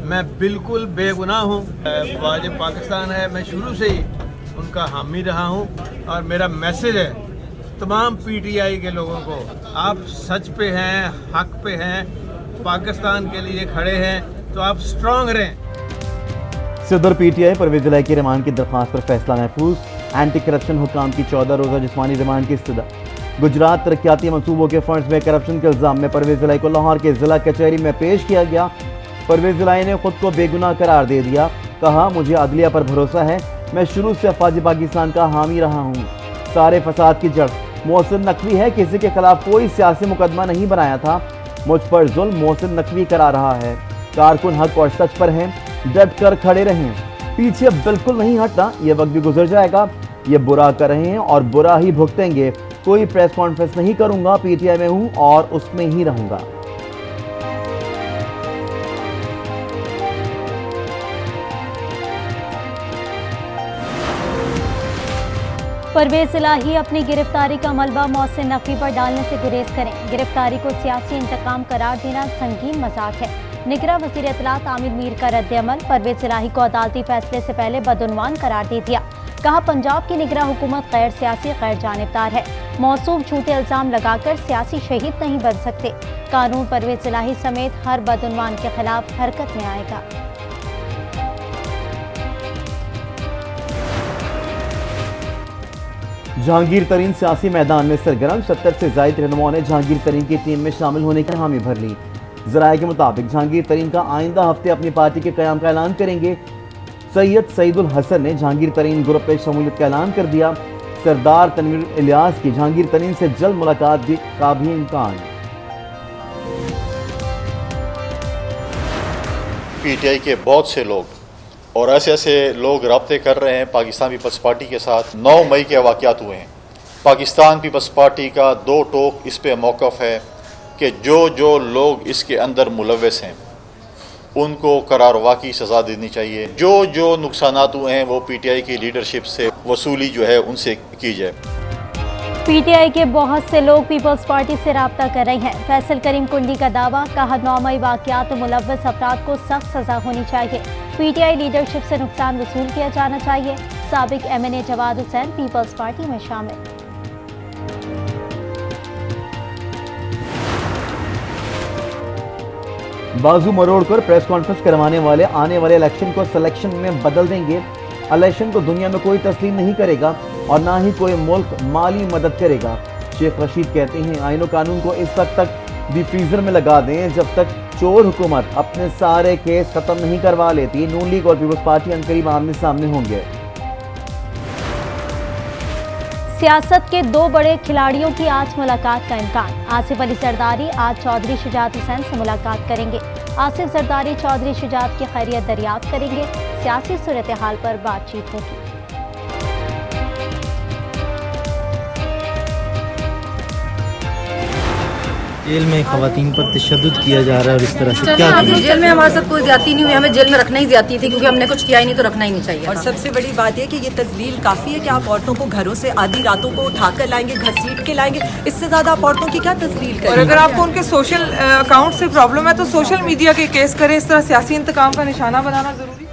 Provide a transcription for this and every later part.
मैं बिल्कुल बेगुनाह हूँ। वाजिब पाकिस्तान है, मैं शुरू से ही उनका हामी रहा हूँ और मेरा मैसेज है तमाम पीटीआई के लोगों को, आप सच पे हैं, हक पे हैं, पाकिस्तान के लिए खड़े हैं तो आप स्ट्रांग रहें। सदर पीटीआई परवेज इलाही की रिमांड की दरख्वास्त पर फैसला महफूज। एंटी करप्शन हुकाम की 14 रोज़ा जिस्मानी रिमांड की इस्तदा। गुजरात तरक्याती मनसूबों के फंड्स में करप्शन के इल्ज़ाम में परवेज इलाही को लाहौर के जिला कचहरी में पेश किया गया। परवेज इलाही ने खुद को बेगुनाह करार दे दिया। कहा, मुझे अदलिया पर भरोसा है, मैं शुरू से अफवाज पाकिस्तान का हामी रहा हूँ। सारे फसाद की जड़ मोहसिन नकवी है, किसी के खिलाफ कोई सियासी मुकदमा नहीं बनाया था। मुझ पर जुल्म मोहसिन नकवी करा रहा है। कारकुन हक और सच पर हैं, डट कर खड़े रहें, पीछे बिल्कुल नहीं हटना। ये वक्त भी गुजर जाएगा। ये बुरा कर रहे हैं और बुरा ही भुगतेंगे। कोई प्रेस कॉन्फ्रेंस नहीं करूंगा, पीटीआई में हूं और उसमें ही रहूंगा। परवेज इलाही अपनी गिरफ्तारी का मलबा मोहसिन नकवी पर डालने से गुरेज करें। गिरफ्तारी को सियासी इंतकाम करार देना संगीन मजाक है। निगरां वज़ीर इत्तलात आमिर मीर का रद्द-ए-अमल। परवेज इलाही को अदालती फैसले से पहले बदउनवान करार दे दिया। कहा, पंजाब की निगरां हुकूमत गैर सियासी, गैर जानिबदार है। मौसूफ झूठे इल्जाम लगाकर सियासी शहीद नहीं बन सकते। कानून परवेज इलाही समेत हर बदउनवान के खिलाफ हरकत में आएगा। जहांगीर तरीन सियासी मैदान में सरगर्म। 70 से ज्यादा रहनुमाओं ने जहांगीर तरीन की टीम में शामिल होने की हामी भर ली। जराये के मुताबिक जहांगीर तरीन का आइंदा हफ्ते अपनी पार्टी के कयाम का ऐलान करेंगे। सैयद सईदुल हसन ने जहांगीर तरीन ग्रुप में शमूलियत का ऐलान कर दिया। सरदार तनवीर इलियास की जहांगीर तरीन से जल्द मुलाकात का भी इम्कान। पीटीआई के बहुत से लोग और ऐसे ऐसे लोग रब्ते कर रहे हैं पाकिस्तान पीपल्स पार्टी के साथ। 9 मई के वाक़यात हुए हैं। पाकिस्तान पीपल्स पार्टी का दो टोक इस पे मौक़िफ़ है कि जो लोग इसके अंदर मुलव्वस हैं उनको करारवा की सज़ा देनी चाहिए। जो नुकसानात हुए हैं वो पीटीआई की लीडरशिप से वसूली जो है उनसे की जाए। पीटीआई के बहुत से लोग पीपल्स पार्टी से राब्ता कर रहे हैं। फैसल करीम कुंडी का दावा। कहा, 9 मई वाक़यात में मुलव्वस अफराद को सख्त सज़ा होनी चाहिए। पीटीआई लीडरशिप से नुकसान वसूल किया जाना चाहिए। साबिक एमएनए जवाद हुसैन पीपल्स पार्टी में शामिल। बाजू मरोड़कर प्रेस कॉन्फ्रेंस करवाने वाले आने वाले इलेक्शन को सिलेक्शन में बदल देंगे। इलेक्शन को दुनिया में कोई तस्लीम नहीं करेगा और ना ही कोई मुल्क माली मदद करेगा। शेख रशीद कहते हैं, आईन और कानून को इस वक्त तक भी फ्रीजर में लगा दें जब तक चोर हुकूमत अपने सारे केस खत्म नहीं करवा लेती। नून लीग और पीपल्स पार्टी अनकरीब आमने सामने होंगे। सियासत के दो बड़े खिलाड़ियों की आज मुलाकात का इम्कान। आसिफ अली जरदारी आज चौधरी शुजात हुसैन से मुलाकात करेंगे। आसिफ जरदारी चौधरी शुजात की खैरियत दरियाफ्त करेंगे। सियासी सूरत हाल पर बातचीत होगी। जेल में खवातीन पर तशद्दुद किया जा रहा है और इस तरह से क्या जेल में हमारे साथ कोई ज्यादती नहीं हुई। हमें जेल में रखना ही ज्यादती थी क्योंकि हमने कुछ किया ही नहीं तो रखना ही नहीं चाहिए। और सबसे बड़ी बात यह कि ये तजलील काफ़ी है कि आप औरतों को घरों से आधी रातों को उठाकर लाएंगे, घसीट के लाएंगे। इससे ज़्यादा आप औरतों की क्या तजलील करें। और अगर आपको उनके सोशल अकाउंट से प्रॉब्लम है तो सोशल मीडिया के केस करें। इस तरह सियासी इंतकाम का निशाना बनाना जरूरी।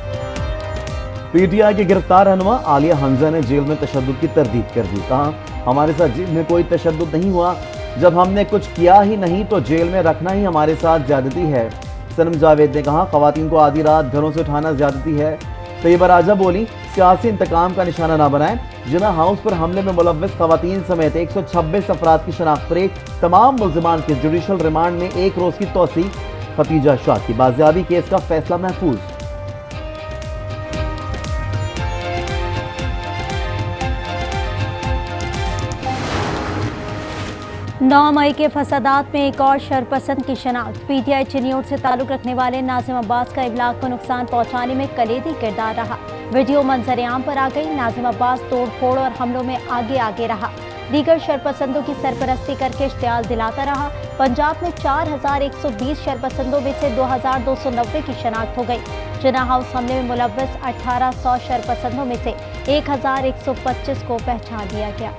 पीटीआई के गिरफ्तार रहनुमा आलिया हमजा ने जेल में तशद्दुद की तरदीद कर दी। कहा, हमारे साथ जेल में कोई तशद्दुद नहीं हुआ। जब हमने कुछ किया ही नहीं तो जेल में रखना ही हमारे साथ ज्यादती है। सनम जावेद ने कहा, खवातीन को आधी रात घरों से उठाना ज्यादती है। तैयबा राजा बोली, सियासी इंतकाम का निशाना ना बनाएं। जिना हाउस पर हमले में मुलव्वस खवातीन समेत 126 अफराद की शनाख्त पर तमाम मुल्जिमान के जुडिशल रिमांड में 1 रोज की तोसी। खतीजा शाह की बाजियाबी केस का फैसला महफूज। 9 मई के फसादात में एक और शरपसंद की शनाख्त। पीटीआई चिन्योट से ताल्लुक रखने वाले नाजिम अब्बास का इब्लाग को नुकसान पहुंचाने में कलीदी किरदार रहा। वीडियो मंजर आम पर आ गई। नाजिम अब्बास तोड़ फोड़ और हमलों में आगे रहा। दीगर शरपसंदों की सरपरस्ती करके इश्तियाल दिलाता रहा। पंजाब में 4120 शरपसंदों में से 2290 की शनाख्त हो गई। जिना हाउस हमले में मुलव्वस 1800 शरपसंदों में से 1125 को पहचान लिया गया।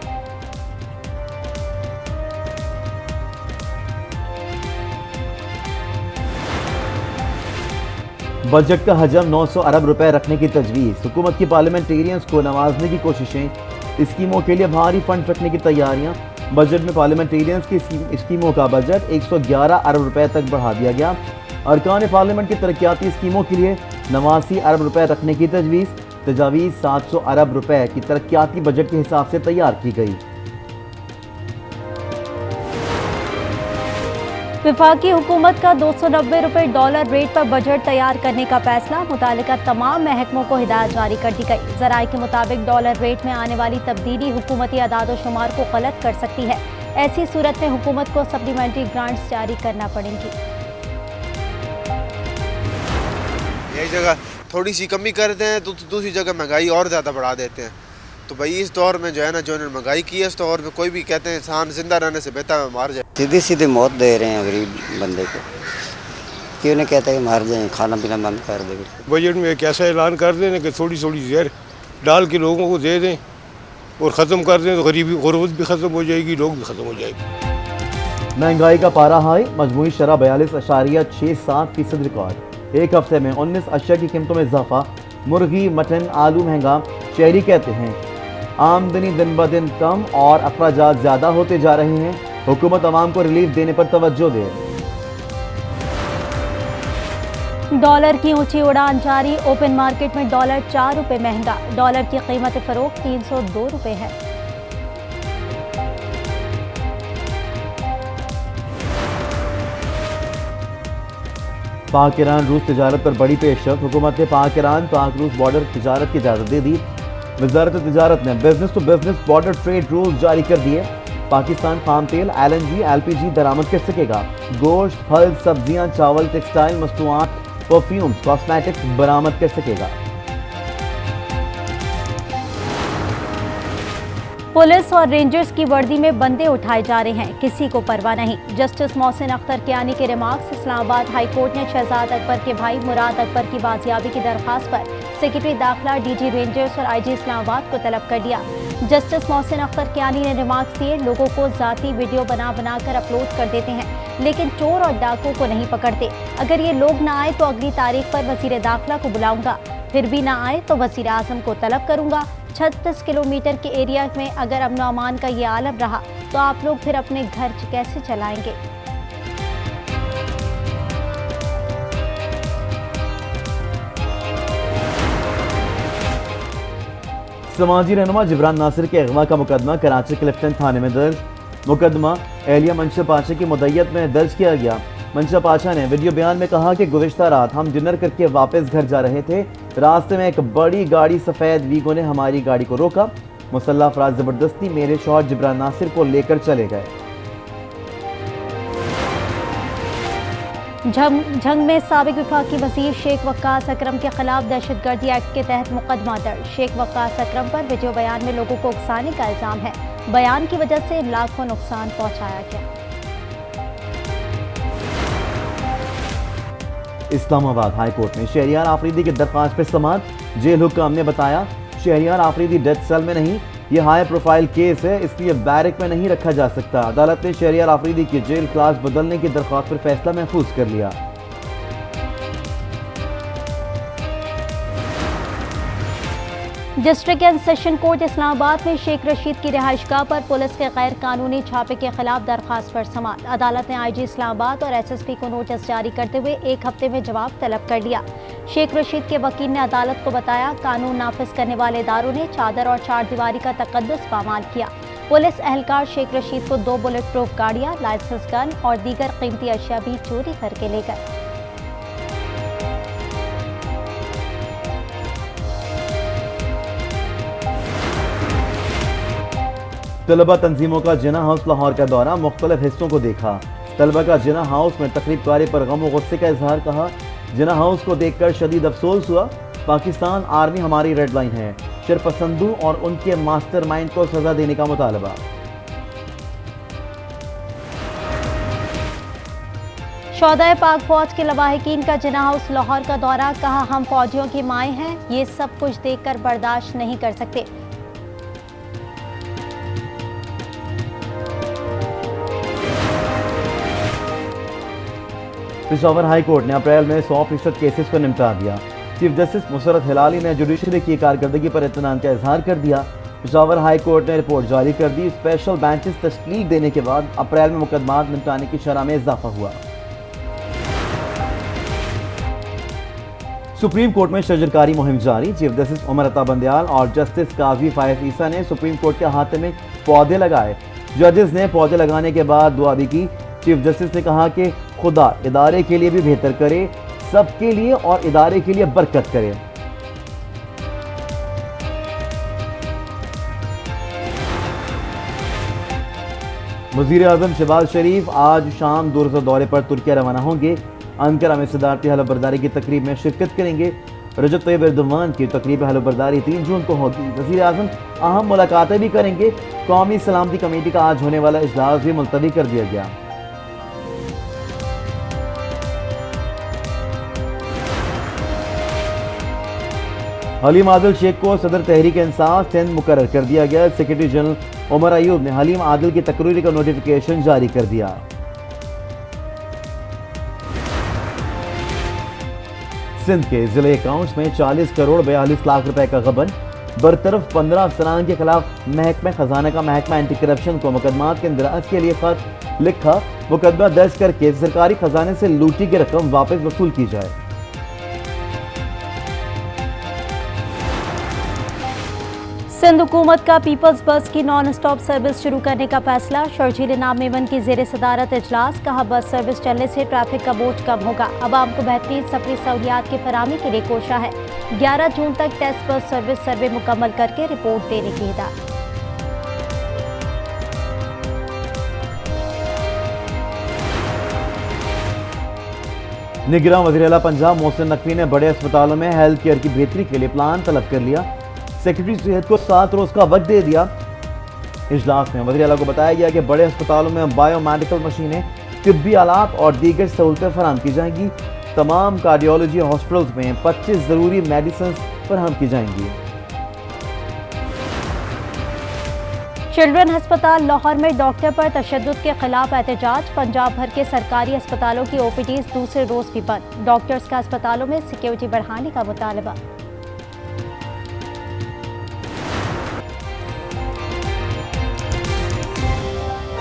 बजट का हजम 900 अरब रुपए रखने की तजवीज़। हुकूमत की पार्लियामेंटेरियंस को नवाजने की कोशिशें, स्कीमों के लिए भारी फंड रखने की तैयारियां। बजट में पार्लियामेंटेरियंस की स्कीमों का बजट 111 अरब रुपए तक बढ़ा दिया गया। अरकान पार्लियामेंट की तरक्याती स्कीमों के लिए 89 अरब रुपए रखने की तजवीज़। तजावीज़ 700 अरब रुपए की तरक्याती बजट के हिसाब से तैयार की गई। वफाकी हुकूमत का 290 रुपये डॉलर रेट पर बजट तैयार करने का फैसला। मुतालिका तमाम महकमों को हिदायत जारी कर दी गई। ज़राए के मुताबिक डॉलर रेट में आने वाली तब्दीली हुकूमती अदाद-ओ-शुमार को गलत कर सकती है। ऐसी सूरत में हुकूमत को सप्लीमेंट्री ग्रांट्स जारी करना पड़ेंगी। एक जगह थोड़ी सी कमी करते हैं तो दूसरी जगह महंगाई और ज़्यादा बढ़ा देते हैं। तो भाई इस दौर में जो है ना, जो इन्होंने महंगाई की है, इस दौर में कोई भी कहते हैं इंसान जिंदा रहने से बेहतर है मार जाए। सीधी सीधी मौत दे रहे हैं गरीब बंदे को। क्यों नहीं कहते कि मार जाए, खाना पीना बंद कर दे। बजट में एक ऐसा ऐलान कर दें कि थोड़ी थोड़ी जहर डाल के लोगों को दे दें और ख़त्म कर दें तो गरीबी गुर्बत भी ख़त्म हो जाएगी, लोग भी ख़त्म हो जाएगी। महंगाई का पारा हाई। मजमूई शरह 42.67% रिकॉर्ड। एक हफ्ते में 19 अशिया की कीमतों में इजाफा। मुर्गी, मटन, आलू महंगा। शहरी कहते हैं आमदनी दिन ब दिन कम और अखराजात ज़्यादा होते जा रहे हैं। हुकूमत आवाम को रिलीफ देने पर तवज्जो दे। डॉलर की ऊंची उड़ान जारी। ओपन मार्केट में डॉलर 4 रुपये महंगा। डॉलर की कीमत फरोख्त 302 रुपये है। पाक ईरान रूस तजारत पर बड़ी पेशरफ। हुकूमत ने पाक ईरान पाक रूस बॉर्डर तजारत की इजाज़त दे दी। वजारत तजारत ने business to business border trade rules जारी कर दिए। पाकिस्तान खाम तेल, LNG, LPG दरामद कर सकेगा। गोश्त, फल, सब्जियां, चावल, टेक्सटाइल, मस्तूआत, परफ्यूम्स, कॉस्मेटिक्स बरामद कर सकेगा। पुलिस और रेंजर्स की वर्दी में बंदे उठाए जा रहे हैं, किसी को परवाह नहीं। जस्टिस मोहसिन अख्तर कियानी के रिमार्क्स। इस्लामाबाद हाई कोर्ट ने शहजाद अकबर के भाई मुराद अकबर की बाजियाबी की दरख्वास्त पर सेक्रेटरी दाखिला, DG रेंजर्स और IG इस्लामाबाद को तलब कर दिया। जस्टिस मोहसिन अख्तर कियानी ने रिमार्क्स दिए, लोगों को जाती वीडियो बना कर अपलोड कर देते हैं, लेकिन चोर और डाकुओं को नहीं पकड़ते। अगर ये लोग ना आए तो अगली तारीख पर वजीर दाखिला को बुलाऊंगा, फिर भी ना आए तो वजीर आजम को तलब करूंगा। 36 किलोमीटर के एरिया में अगर अमन अमान का ये आलम रहा तो आप लोग फिर अपने घर कैसे चलाएंगे। समाजी रहनुमा जिब्रान नासिर के अगवा का मुकदमा कराची क्लिफ्टन थाने में दर्ज। मुकदमा एहलिया मंशा पाशा की मुद्दत में दर्ज किया गया। मंशा पाशा ने वीडियो बयान में कहा कि गुज़िश्ता रात हम डिनर करके वापस घर जा रहे थे। रास्ते में एक बड़ी गाड़ी सफ़ेद वीगो ने हमारी गाड़ी को रोका। मुसल्लह अफराद ज़बरदस्ती मेरे शौहर जिब्रान नासिर को लेकर चले गए। झंग में साबिक वफाकी वज़ीर शेख वक्कास अकरम के खिलाफ दहशतगर्दी एक्ट के तहत मुकदमा दर्ज। शेख वक्कास अकरम पर वीडियो बयान में लोगों को उकसाने का इल्ज़ाम है। बयान की वजह से लाखों नुकसान पहुंचाया गया। इस्लामाबाद हाई कोर्ट में शहरियार आफरीदी की दरख्वास्त पर समाअत। जेल हुक्म ने बताया शहरियार आफरीदी डेथ सेल में नहीं, ये हाई प्रोफाइल केस है, इसलिए बैरक में नहीं रखा जा सकता। अदालत ने शहरियार आफरीदी की जेल क्लास बदलने की दरख्वास्त पर फैसला महफूज कर लिया। District and session court Islamabad में शेख रशीद की रिहाइशगाह पर पुलिस के गैर कानूनी छापे के खिलाफ दरख्वास्त पर समाअत। अदालत ने IG इस्लामाबाद और SSP को नोटिस जारी करते हुए 1 हफ्ते में जवाब तलब कर लिया। शेख रशीद के वकील ने अदालत को बताया कानून नाफिज करने वाले इदारों ने चादर और चार दीवारी का तकद्दुस पामाल किया। पुलिस एहलकार शेख रशीद को 2 बुलेट प्रूफ गाड़ियाँ, लाइसेंस गन और दीगर कीमती अशिया भी चोरी करके ले गए। तलबा तंजीमों का जिना हाउस लाहौर का दौरा, मुख्तलिफ हिस्सों को देखा। तलबा का जिना हाउस में तकरीब कारी पर गम और गुस्से का इजहार। कहा जिना हाउस को देखकर शदीद अफसोस हुआ। पाकिस्तान आर्मी हमारी रेड लाइन है। शरपसंदों और उनके मास्टरमाइंड को सजा देने का मुतालबा। शौदाए पाक फौज के लवाहिकीन का जिना हाउस लाहौर का दौरा। कहा हम फौजियों की माएँ हैं, ये सब कुछ देखकर बर्दाश्त नहीं कर सकते। पेशावर हाई कोर्ट ने अप्रैल में 100% केसेस को निपटा दिया। चीफ जस्टिस मुसरत हिलाली ने जुडिशरी की कारकर्दगी पर इत्मीनान का इजहार कर दिया। पेशावर हाई कोर्ट ने रिपोर्ट जारी कर दी। स्पेशल बेंचेस तश्कील देने के बाद अप्रैल में मुकदमात निपटाने की शरह में इजाफा हुआ। सुप्रीम कोर्ट में शजरकारी मुहिम जारी। चीफ जस्टिस उमर अता बंदयाल और जस्टिस काजी फायज ईसा ने सुप्रीम कोर्ट के अहाते में पौधे लगाए। जजेस ने पौधे लगाने के बाद दुआ भी की। चीफ जस्टिस ने कहा कि खुदा इदारे के लिए भी बेहतर करे, सबके लिए और इदारे के लिए बरकत करे। वज़ीर आज़म शहबाज शरीफ आज शाम 2 रोज़ा दौरे पर तुर्किया रवाना होंगे। अंकारा में सदारती हलफबरदारी की तकरीब में शिरकत करेंगे। रजब तैयब एर्दोगान की तकरीब हलफबरदारी 3 जून को होगी। वज़ीर आज़म अहम मुलाकातें भी करेंगे। कौमी सलामती कमेटी का आज होने वाला इजलास भी मुलतवी कर दिया गया। हलीम आदिल शेख को सदर तहरीक इंसाफ सिंध मुकर्रर कर दिया गया। सेक्रेटरी जनरल उमर अयूब ने हलीम आदिल की तकरीर का नोटिफिकेशन जारी कर दिया। सिंध के जिले अकाउंट्स में 40 करोड़ 42 लाख रुपए का गबन। बरतरफ 15 अफसरान के खिलाफ महकमा खजाना का महकमा एंटी करप्शन को मुकदमात के इंदराज के लिए खत लिखा। मुकदमा दर्ज करके सरकारी खजाने से लूटी की रकम वापस वसूल की जाए। सिंध हुकूमत का पीपल्स बस की नॉन स्टॉप सर्विस शुरू करने का फैसला। शर्जील नाम मेवन की जेर सदारत इजलास। कहा बस सर्विस चलने से ट्रैफिक का बोझ कम होगा। आवाम को बेहतरीन सफरी सहूलियात की फराहमी के लिए कोशा है। 11 जून तक टेस्ट बस सर्विस सर्वे मुकम्मल करके रिपोर्ट देने की हिदायत। निगरान वज़ीर आला पंजाब मोहसिन नकवी ने बड़े अस्पतालों में हेल्थ केयर की बेहतरी के लिए प्लान तलब कर लिया। सेक्रेटरी सेहत को 7 रोज का वक्त दे दिया। इजलास में वज़ीर आला को बताया गया कि बड़े अस्पतालों में बायोमेडिकल मशीनें, तिब्बी आलात और दीगर सहूलतें फराहम की जाएंगी। तमाम कार्डियोलॉजी हॉस्पिटल्स में 25 ज़रूरी मेडिसिन फराहम की जाएंगी। चिल्ड्रन अस्पताल लाहौर में डॉक्टर पर तशद्दुद के खिलाफ एहतजाज। पंजाब भर के सरकारी अस्पतालों की OPDs दूसरे रोज भी बंद। डॉक्टर्स का अस्पतालों में सिक्योरिटी बढ़ाने का मुतालबा।